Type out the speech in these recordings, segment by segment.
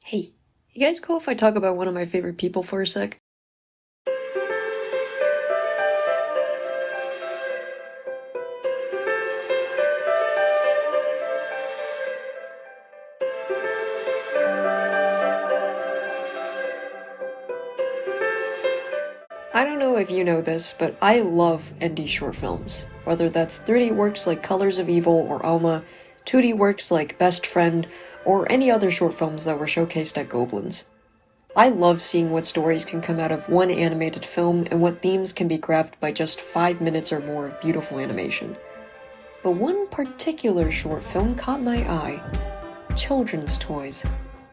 Hey, you guys cool if I talk about one of my favorite people for a sec? I don't know if you know this, but I love indie short films. Whether that's 3D works like Colors of Evil or Alma, 2D works like Best Friend, or any other short films that were showcased at Goblins. I love seeing what stories can come out of one animated film and what themes can be grabbed by just 5 minutes or more of beautiful animation. But one particular short film caught my eye. Children's Toys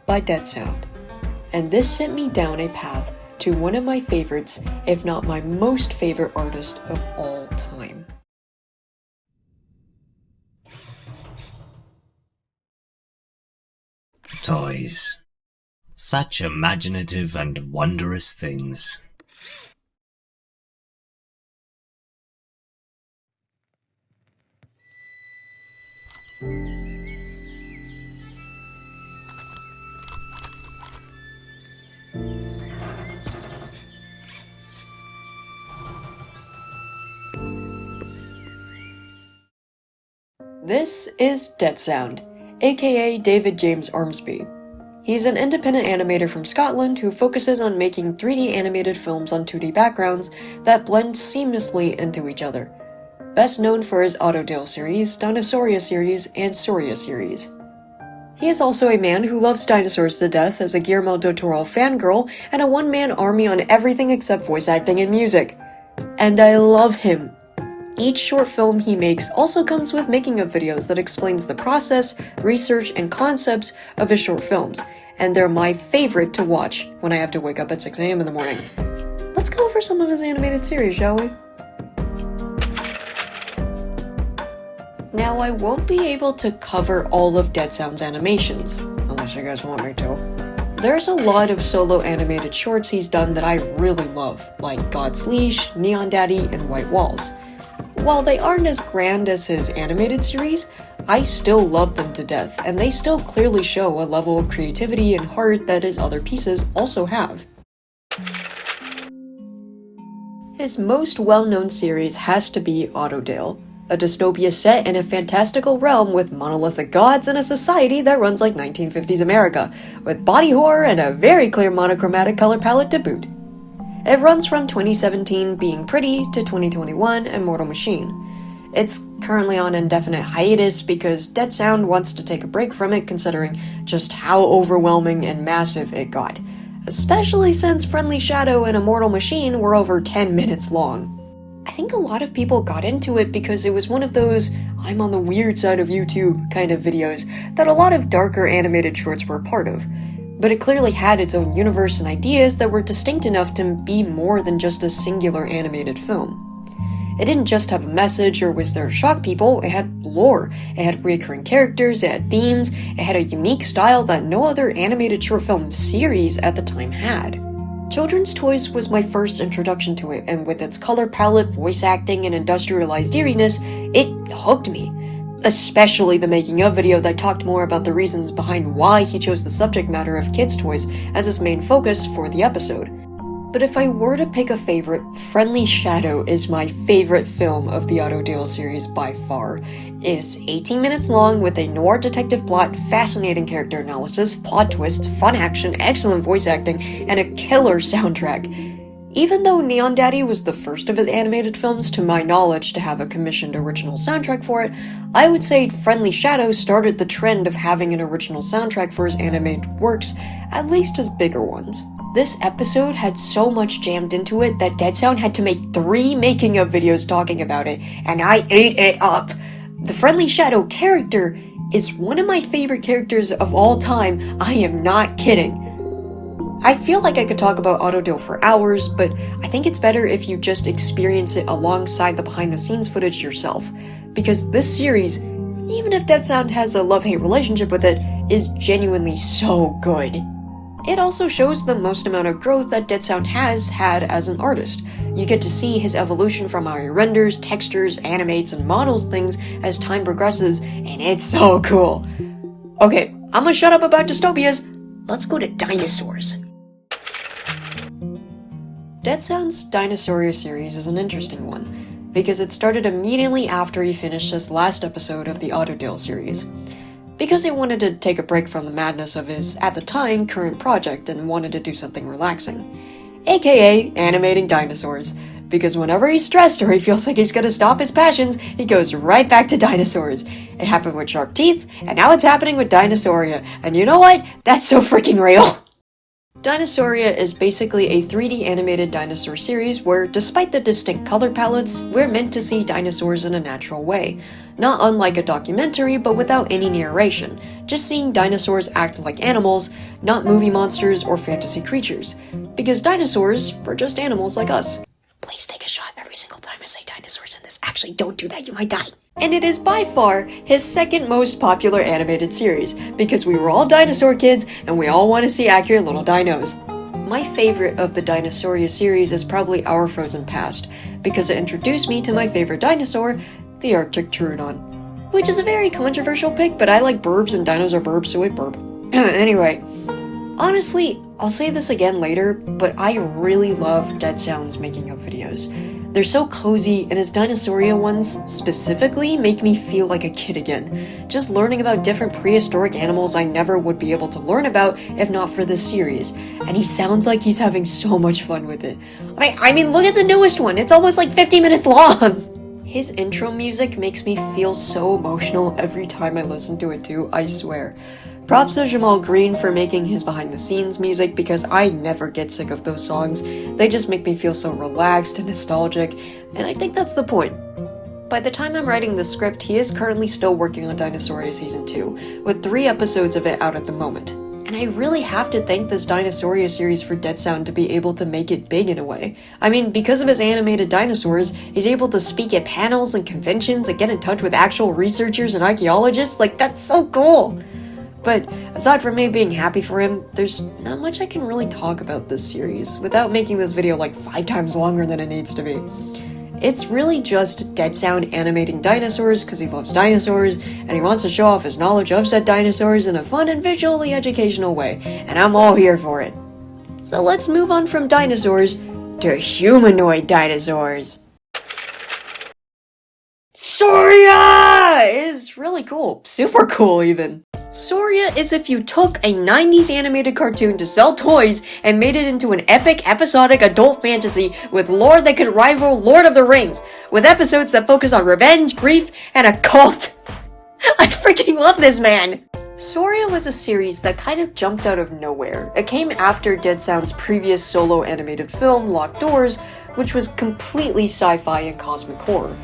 by Dead Sound. And this sent me down a path to one of my favorites, if not my most favorite artist of all time. Toys. Such imaginative and wondrous things. This is Dead Sound, aka David James Armsby. He's an independent animator from Scotland who focuses on making 3D animated films on 2D backgrounds that blend seamlessly into each other. Best known for his Autodale series, Dinosauria series, and Sauria series. He is also a man who loves dinosaurs to death as a Guillermo del Toro fangirl and a one-man army on everything except voice acting and music. And I love him. Each short film he makes also comes with making-of videos that explains the process, research, and concepts of his short films, and they're my favorite to watch when I have to wake up at 6 AM in the morning. Let's go over some of his animated series, shall we? Now, I won't be able to cover all of Dead Sound's animations, unless you guys want me to. There's a lot of solo animated shorts he's done that I really love, like God's Leash, Neon Daddy, and White Walls. While they aren't as grand as his animated series, I still love them to death, and they still clearly show a level of creativity and heart that his other pieces also have. His most well-known series has to be Autodale, a dystopia set in a fantastical realm with monolithic gods and a society that runs like 1950s America, with body horror and a very clear monochromatic color palette to boot. It runs from 2017 Being Pretty to 2021 Immortal Machine. It's currently on indefinite hiatus because Dead Sound wants to take a break from it considering just how overwhelming and massive it got, especially since Friendly Shadow and Immortal Machine were over 10 minutes long. I think a lot of people got into it because it was one of those I'm on the weird side of YouTube kind of videos that a lot of darker animated shorts were a part of. But it clearly had its own universe and ideas that were distinct enough to be more than just a singular animated film. It didn't just have a message or was there to shock people, it had lore, it had recurring characters, it had themes, it had a unique style that no other animated short film series at the time had. Children's Toys was my first introduction to it, and with its color palette, voice acting, and industrialized eeriness, it hooked me. Especially the making-of video that talked more about the reasons behind why he chose the subject matter of kids' toys as his main focus for the episode. But if I were to pick a favorite, Friendly Shadow is my favorite film of the Autodale series by far. It's 18 minutes long with a noir detective plot, fascinating character analysis, plot twists, fun action, excellent voice acting, and a killer soundtrack. Even though Neon Daddy was the first of his animated films, to my knowledge, to have a commissioned original soundtrack for it, I would say Friendly Shadow started the trend of having an original soundtrack for his animated works, at least his bigger ones. This episode had so much jammed into it that Dead Sound had to make 3 making-of videos talking about it, and I ate it up! The Friendly Shadow character is one of my favorite characters of all time, I am not kidding. I feel like I could talk about Autodale for hours, but I think it's better if you just experience it alongside the behind-the-scenes footage yourself, because this series, even if Dead Sound has a love-hate relationship with it, is genuinely so good. It also shows the most amount of growth that Dead Sound has had as an artist. You get to see his evolution from how he renders, textures, animates, and models things as time progresses, and it's so cool. Okay, I'm gonna shut up about dystopias. Let's go to dinosaurs. Dead Sound's Dinosauria series is an interesting one, because it started immediately after he finished his last episode of the Autodale series. Because he wanted to take a break from the madness of his, at the time, current project and wanted to do something relaxing. AKA animating dinosaurs. Because whenever he's stressed or he feels like he's gonna stop his passions, he goes right back to dinosaurs. It happened with Sharp Teeth, and now it's happening with Dinosauria. And you know what? That's so freaking real! Dinosauria is basically a 3D animated dinosaur series where, despite the distinct color palettes, we're meant to see dinosaurs in a natural way. Not unlike a documentary, but without any narration, just seeing dinosaurs act like animals, not movie monsters or fantasy creatures. Because dinosaurs are just animals like us. Please take a shot every single time I say dinosaurs in this. Actually, don't do that, you might die. And it is by far his second most popular animated series, because we were all dinosaur kids and we all want to see accurate little dinos. My favorite of the Dinosauria series is probably Our Frozen Past, because it introduced me to my favorite dinosaur, the Arctic Pteranodon. Which is a very controversial pick, but I like burbs and dinos are burbs, so I burb. Anyway, honestly, I'll say this again later, but I really love Dead Sound's making of videos. They're so cozy, and his Dinosauria ones, specifically, make me feel like a kid again. Just learning about different prehistoric animals I never would be able to learn about if not for this series. And he sounds like he's having so much fun with it. I mean, look at the newest one, it's almost like 50 minutes long! His intro music makes me feel so emotional every time I listen to it too, I swear. Props to Jamal Green for making his behind-the-scenes music because I never get sick of those songs. They just make me feel so relaxed and nostalgic, and I think that's the point. By the time I'm writing the script, he is currently still working on Dinosauria Season 2, with 3 episodes of it out at the moment. And I really have to thank this Dinosauria series for Dead Sound to be able to make it big in a way. I mean, because of his animated dinosaurs, he's able to speak at panels and conventions and get in touch with actual researchers and archaeologists. Like, that's so cool! But aside from me being happy for him, there's not much I can really talk about this series without making this video like 5 times longer than it needs to be. It's really just Dead Sound animating dinosaurs because he loves dinosaurs and he wants to show off his knowledge of said dinosaurs in a fun and visually educational way, and I'm all here for it. So let's move on from dinosaurs to humanoid dinosaurs. Sauria is really cool, super cool even. Sauria is if you took a 90s animated cartoon to sell toys and made it into an epic, episodic adult fantasy with lore that could rival Lord of the Rings, with episodes that focus on revenge, grief, and a cult. I freaking love this man! Sauria was a series that kind of jumped out of nowhere. It came after Dead Sound's previous solo animated film, Locked Doors, which was completely sci-fi and cosmic horror.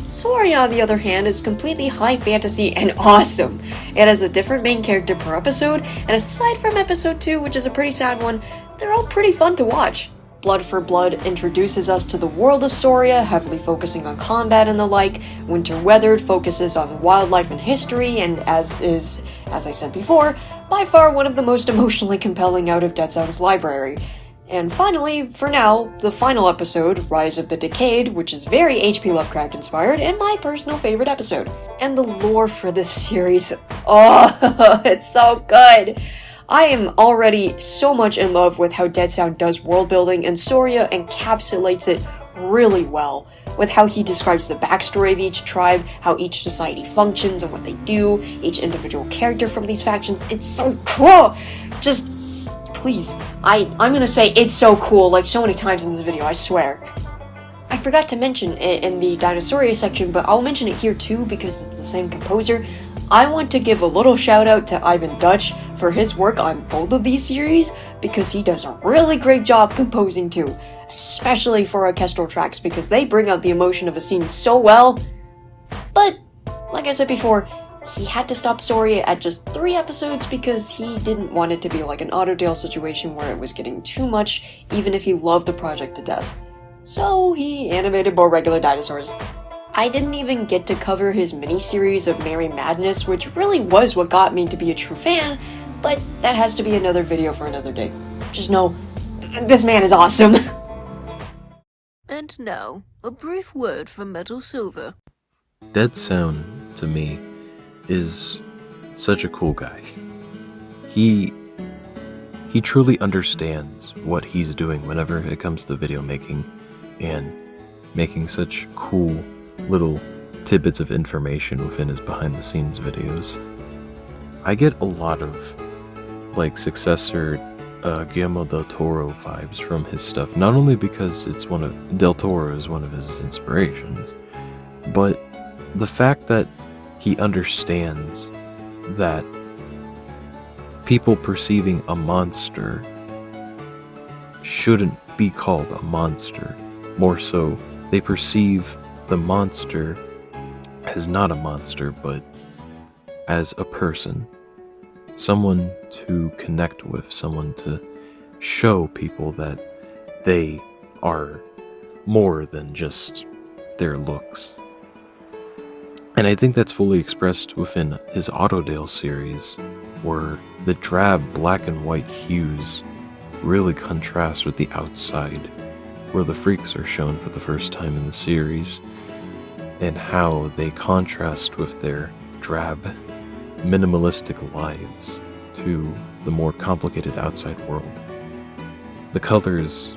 Sauria, on the other hand, is completely high fantasy and awesome. It has a different main character per episode, and aside from episode 2, which is a pretty sad one, they're all pretty fun to watch. Blood for Blood introduces us to the world of Sauria, heavily focusing on combat and the like. Winter Weathered focuses on wildlife and history, and as I said before, by far one of the most emotionally compelling out of Dead Sound's library. And finally, for now, the final episode, Rise of the Decayed, which is very H.P. Lovecraft inspired, and my personal favorite episode. And the lore for this series, oh, it's so good! I am already so much in love with how Dead Sound does world building, and Sauria encapsulates it really well, with how he describes the backstory of each tribe, how each society functions and what they do, each individual character from these factions. It's so cool! Just please, I'm gonna say it's so cool like so many times in this video, I swear. I forgot to mention it in the Dinosauria section, but I'll mention it here too because it's the same composer. I want to give a little shout out to Ivan Dutch for his work on both of these series because he does a really great job composing too, especially for orchestral tracks because they bring out the emotion of a scene so well. But, like I said before, he had to stop Sauria at just 3 episodes because he didn't want it to be like an Autodale situation where it was getting too much, even if he loved the project to death. So he animated more regular dinosaurs. I didn't even get to cover his mini-series of Merry Madness, which really was what got me to be a true fan, but that has to be another video for another day. Just know, this man is awesome! And now, a brief word from Metal Silver. Dead Sound, to me, is such a cool guy. He he truly understands what he's doing whenever it comes to video making and making such cool little tidbits of information within his behind the scenes videos. I get a lot of successor Guillermo del Toro vibes from his stuff, not only because Del Toro is one of his inspirations, but the fact that he understands that people perceiving a monster shouldn't be called a monster. More so, they perceive the monster as not a monster, but as a person. Someone to connect with, someone to show people that they are more than just their looks. And I think that's fully expressed within his Autodale series, where the drab black and white hues really contrast with the outside, where the freaks are shown for the first time in the series, and how they contrast with their drab, minimalistic lives to the more complicated outside world. The colors,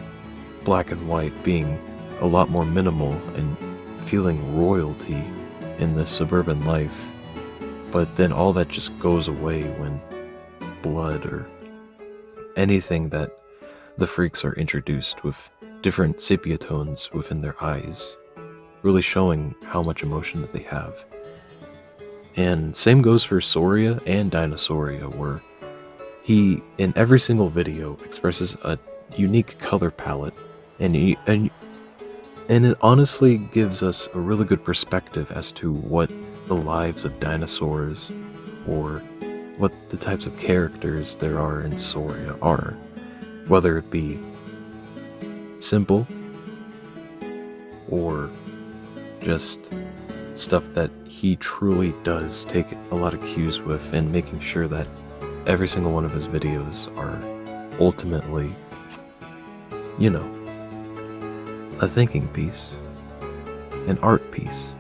black and white, being a lot more minimal and feeling royalty in this suburban life, but then all that just goes away when blood or anything that the freaks are introduced with different sepia tones within their eyes, really showing how much emotion that they have. And same goes for Soria and Dinosauria, where he, in every single video, expresses a unique color palette, and it honestly gives us a really good perspective as to what the lives of dinosaurs, or what the types of characters there are in Soria are, whether it be simple, or just stuff that he truly does take a lot of cues with, and making sure that every single one of his videos are ultimately, a thinking piece, an art piece,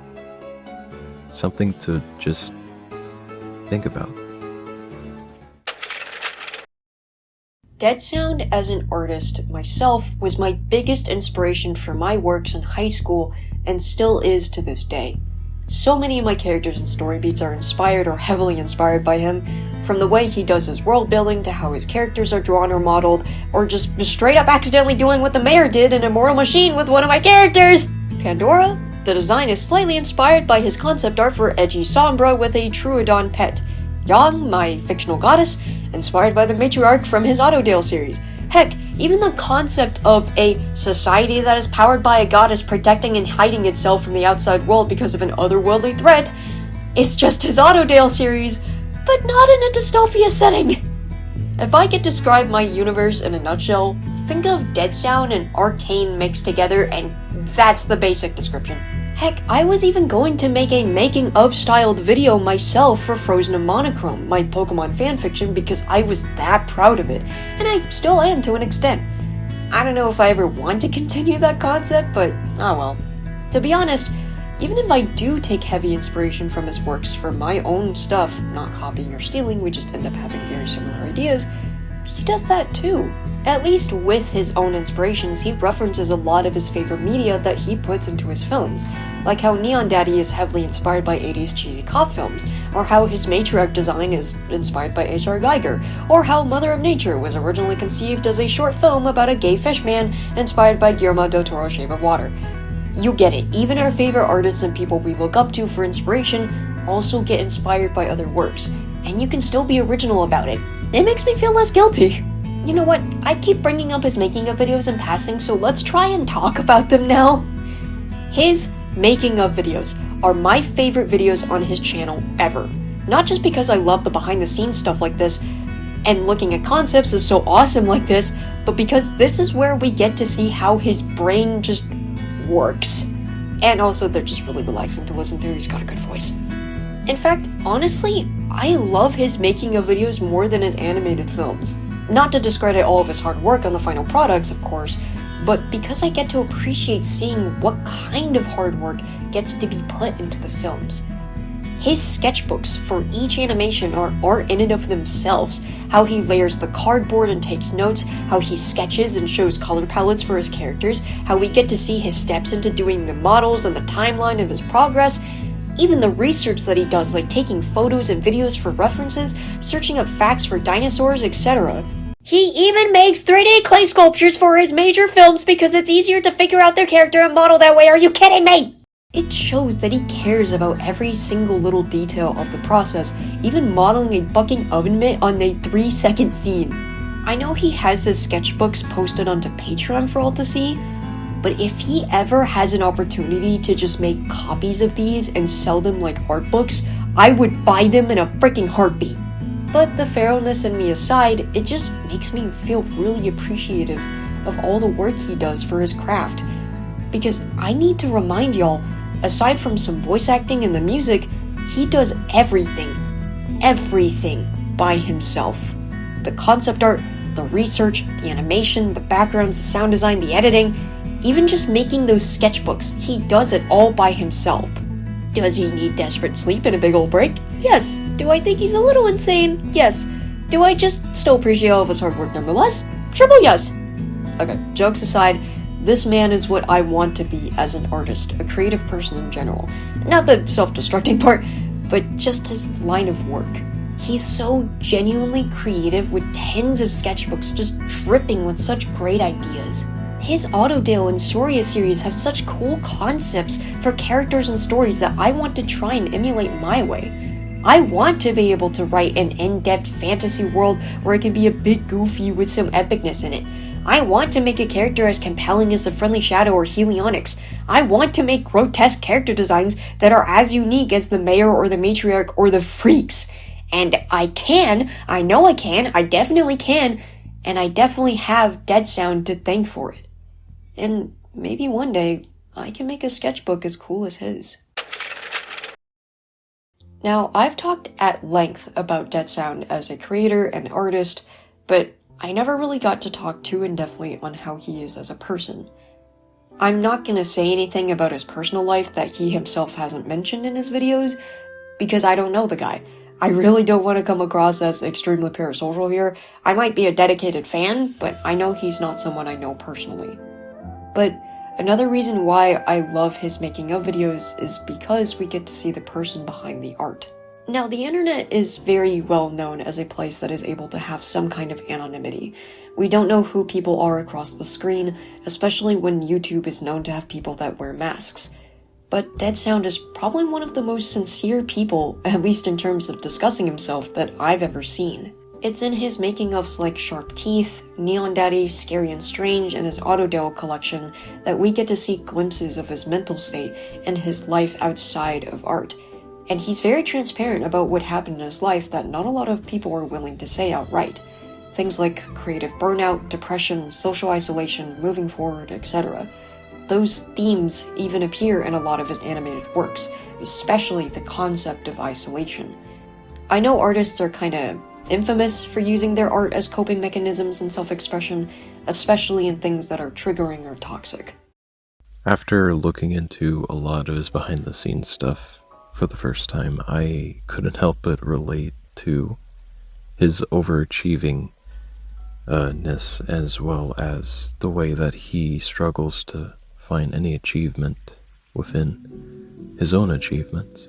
something to just think about. Dead Sound as an artist myself was my biggest inspiration for my works in high school, and still is to this day. So many of my characters and story beats are inspired or heavily inspired by him, from the way he does his world building to how his characters are drawn or modeled, or just straight up accidentally doing what the mayor did in Immortal Machine with one of my characters! Pandora? The design is slightly inspired by his concept art for Edgy Sombra with a Troodon pet. Yang, my fictional goddess, inspired by the matriarch from his Autodale series. Heck, even the concept of a society that is powered by a goddess protecting and hiding itself from the outside world because of an otherworldly threat is just his Autodale series, but not in a dystopia setting. If I could describe my universe in a nutshell, think of Dead Sound and Arcane mixed together, and that's the basic description. Heck, I was even going to make a making of styled video myself for Frozen and Monochrome, my Pokemon fanfiction, because I was that proud of it, and I still am to an extent. I don't know if I ever want to continue that concept, but oh well. To be honest, even if I do take heavy inspiration from his works for my own stuff, not copying or stealing, we just end up having very similar ideas, he does that too. At least with his own inspirations, he references a lot of his favorite media that he puts into his films, like how Neon Daddy is heavily inspired by 80s cheesy cop films, or how his matriarch design is inspired by H.R. Geiger, or how Mother of Nature was originally conceived as a short film about a gay fish man inspired by Guillermo del Toro's Shape of Water. You get it, even our favorite artists and people we look up to for inspiration also get inspired by other works, and you can still be original about it. It makes me feel less guilty. You know what, I keep bringing up his making of videos in passing, so let's try and talk about them now. His making of videos are my favorite videos on his channel ever. Not just because I love the behind the scenes stuff like this, and looking at concepts is so awesome like this, but because this is where we get to see how his brain just works. And also they're just really relaxing to listen to, he's got a good voice. In fact, honestly, I love his making of videos more than his animated films. Not to discredit all of his hard work on the final products, of course, but because I get to appreciate seeing what kind of hard work gets to be put into the films. His sketchbooks for each animation are art in and of themselves. How he layers the cardboard and takes notes, how he sketches and shows color palettes for his characters, how we get to see his steps into doing the models and the timeline of his progress, even the research that he does, like taking photos and videos for references, searching up facts for dinosaurs, etc. He even makes 3D clay sculptures for his major films because it's easier to figure out their character and model that way. Are you kidding me? It shows that he cares about every single little detail of the process, even modeling a bucking oven mitt on a 3-second scene. I know he has his sketchbooks posted onto Patreon for all to see, but if he ever has an opportunity to just make copies of these and sell them like art books, I would buy them in a freaking heartbeat. But the feralness in me aside, it just makes me feel really appreciative of all the work he does for his craft. Because I need to remind y'all, aside from some voice acting and the music, he does everything by himself. The concept art, the research, the animation, the backgrounds, the sound design, the editing, even just making those sketchbooks, he does it all by himself. Does he need desperate sleep and a big old break? Yes. Do I think he's a little insane? Yes. Do I just still appreciate all of his hard work nonetheless? Triple yes. Okay, jokes aside, this man is what I want to be as an artist, a creative person in general. Not the self-destructing part, but just his line of work. He's so genuinely creative with tens of sketchbooks just dripping with such great ideas. His Autodale and Soria series have such cool concepts for characters and stories that I want to try and emulate my way. I want to be able to write an in-depth fantasy world where it can be a bit goofy with some epicness in it. I want to make a character as compelling as the Friendly Shadow or Helionyx. I want to make grotesque character designs that are as unique as the Mayor or the Matriarch or the Freaks. And I definitely can, and I definitely have Dead Sound to thank for it. And maybe one day, I can make a sketchbook as cool as his. Now, I've talked at length about Dead Sound as a creator and artist, but I never really got to talk too in-depthly on how he is as a person. I'm not gonna say anything about his personal life that he himself hasn't mentioned in his videos, because I don't know the guy. I really don't want to come across as extremely parasocial here. I might be a dedicated fan, but I know he's not someone I know personally. But another reason why I love his making of videos is because we get to see the person behind the art. Now, the internet is very well known as a place that is able to have some kind of anonymity. We don't know who people are across the screen, especially when YouTube is known to have people that wear masks. But Dead Sound is probably one of the most sincere people, at least in terms of discussing himself, that I've ever seen. It's in his making-ofs like Sharp Teeth, Neon Daddy, Scary and Strange, and his Autodale collection that we get to see glimpses of his mental state and his life outside of art. And he's very transparent about what happened in his life that not a lot of people are willing to say outright. Things like creative burnout, depression, social isolation, moving forward, etc. Those themes even appear in a lot of his animated works, especially the concept of isolation. I know artists are kinda infamous for using their art as coping mechanisms and self-expression, especially in things that are triggering or toxic. After looking into a lot of his behind-the-scenes stuff for the first time, I couldn't help but relate to his overachieving-ness as well as the way that he struggles to find any achievement within his own achievements.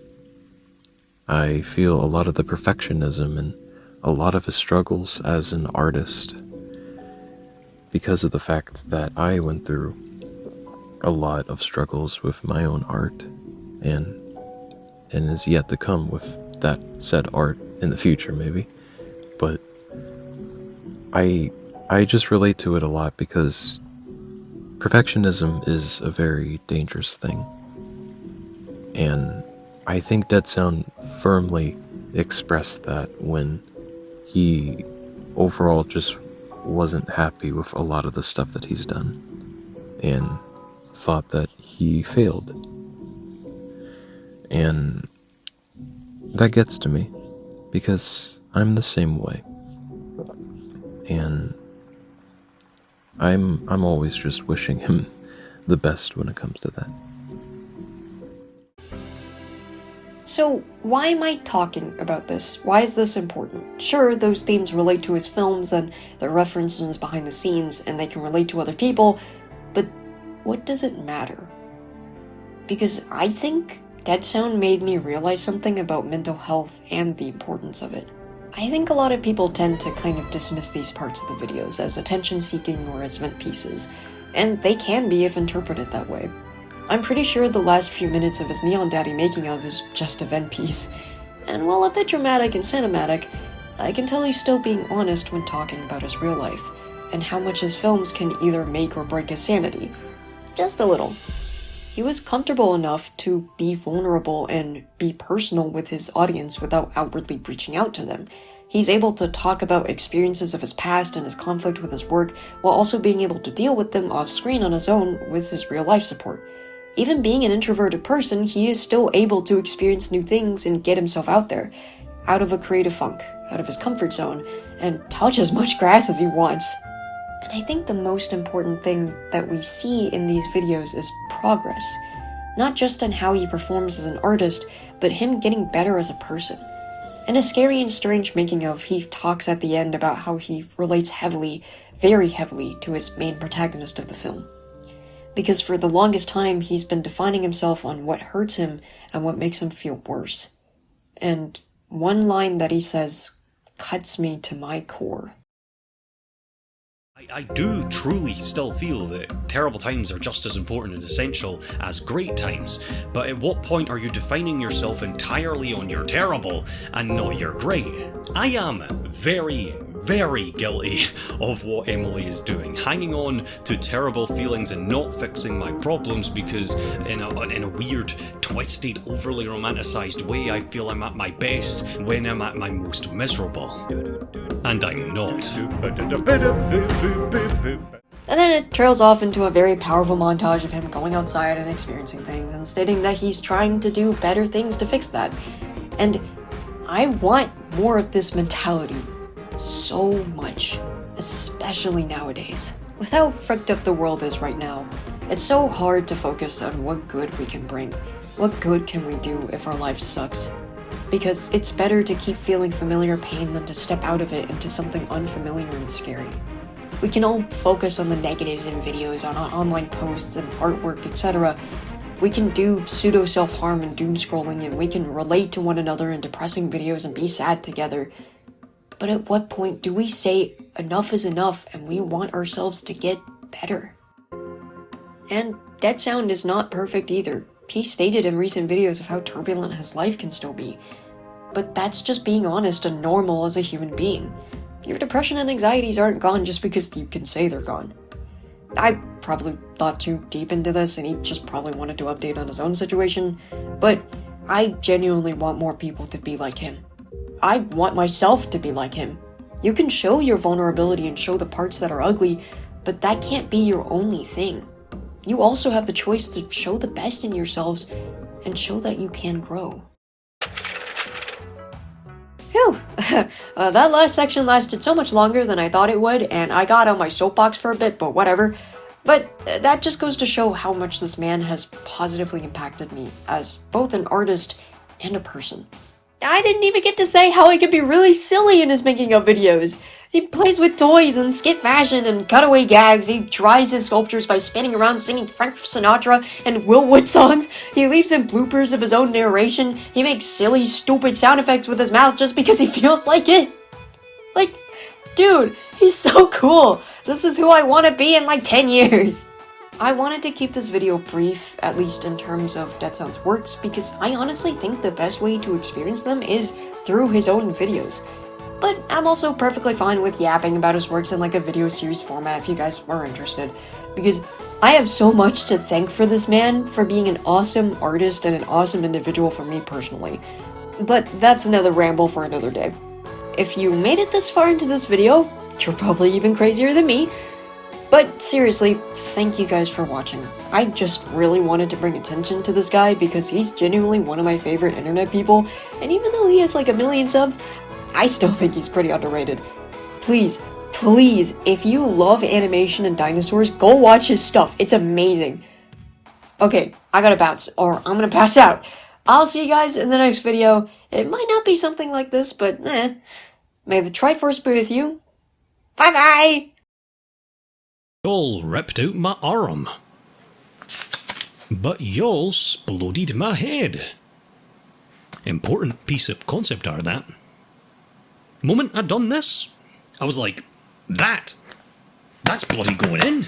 I feel a lot of the perfectionism and a lot of his struggles as an artist because of the fact that I went through a lot of struggles with my own art and is yet to come with that said art in the future maybe. But I just relate to it a lot because perfectionism is a very dangerous thing. And I think Dead Sound firmly expressed that when he overall just wasn't happy with a lot of the stuff that he's done and thought that he failed. And that gets to me because I'm the same way. And I'm always just wishing him the best when it comes to that. So why am I talking about this? Why is this important? Sure, those themes relate to his films and they're referenced in his behind the scenes and they can relate to other people, but what does it matter? Because I think Dead Sound made me realize something about mental health and the importance of it. I think a lot of people tend to kind of dismiss these parts of the videos as attention-seeking or as vent pieces, and they can be if interpreted that way. I'm pretty sure the last few minutes of his Neon Daddy making of is just a vent piece, and while a bit dramatic and cinematic, I can tell he's still being honest when talking about his real life, and how much his films can either make or break his sanity. Just a little. He was comfortable enough to be vulnerable and be personal with his audience without outwardly reaching out to them. He's able to talk about experiences of his past and his conflict with his work, while also being able to deal with them off-screen on his own with his real-life support. Even being an introverted person, he is still able to experience new things and get himself out there, out of a creative funk, out of his comfort zone, and touch as much grass as he wants. And I think the most important thing that we see in these videos is progress. Not just in how he performs as an artist, but him getting better as a person. In a scary and strange making of, he talks at the end about how he relates heavily, very heavily, to his main protagonist of the film. Because for the longest time, he's been defining himself on what hurts him and what makes him feel worse. And one line that he says cuts me to my core. I do truly still feel that terrible times are just as important and essential as great times, but at what point are you defining yourself entirely on your terrible and not your great? I am very, very guilty of what Emily is doing, hanging on to terrible feelings and not fixing my problems because in a weird, twisted, overly romanticised way I feel I'm at my best when I'm at my most miserable. And I'm not. And then it trails off into a very powerful montage of him going outside and experiencing things and stating that he's trying to do better things to fix that. And I want more of this mentality so much, especially nowadays. With how fricked up the world is right now, it's so hard to focus on what good we can bring. What good can we do if our life sucks? Because it's better to keep feeling familiar pain than to step out of it into something unfamiliar and scary. We can all focus on the negatives in videos, on online posts and artwork, etc. We can do pseudo self-harm and doom scrolling, and we can relate to one another in depressing videos and be sad together. But at what point do we say enough is enough and we want ourselves to get better? And Dead Sound is not perfect either. He stated in recent videos of how turbulent his life can still be. But that's just being honest and normal as a human being. Your depression and anxieties aren't gone just because you can say they're gone. I probably thought too deep into this and he just probably wanted to update on his own situation, but I genuinely want more people to be like him. I want myself to be like him. You can show your vulnerability and show the parts that are ugly, but that can't be your only thing. You also have the choice to show the best in yourselves and show that you can grow. Phew! That last section lasted so much longer than I thought it would, and I got on my soapbox for a bit, but whatever. But that just goes to show how much this man has positively impacted me as both an artist and a person. I didn't even get to say how he could be really silly in his making of videos. He plays with toys and skit fashion and cutaway gags. He tries his sculptures by spinning around singing Frank Sinatra and Will Wood songs. He leaves in bloopers of his own narration. He makes silly, stupid sound effects with his mouth just because he feels like it. Like, dude, he's so cool. This is who I want to be in like 10 years. I wanted to keep this video brief, at least in terms of Dead Sound's works, because I honestly think the best way to experience them is through his own videos. But I'm also perfectly fine with yapping about his works in like a video series format if you guys were interested, because I have so much to thank for this man for being an awesome artist and an awesome individual for me personally. But that's another ramble for another day. If you made it this far into this video, you're probably even crazier than me. But seriously, thank you guys for watching. I just really wanted to bring attention to this guy because he's genuinely one of my favorite internet people, and even though he has like 1 million subs, I still think he's pretty underrated. Please, please, if you love animation and dinosaurs, go watch his stuff. It's amazing. Okay, I gotta bounce, or I'm gonna pass out. I'll see you guys in the next video. It might not be something like this, but may the Triforce be with you. Bye bye! Y'all ripped out my arm. But y'all sploded my head. Important piece of concept art, that. Moment I done this, I was like, that's bloody going in.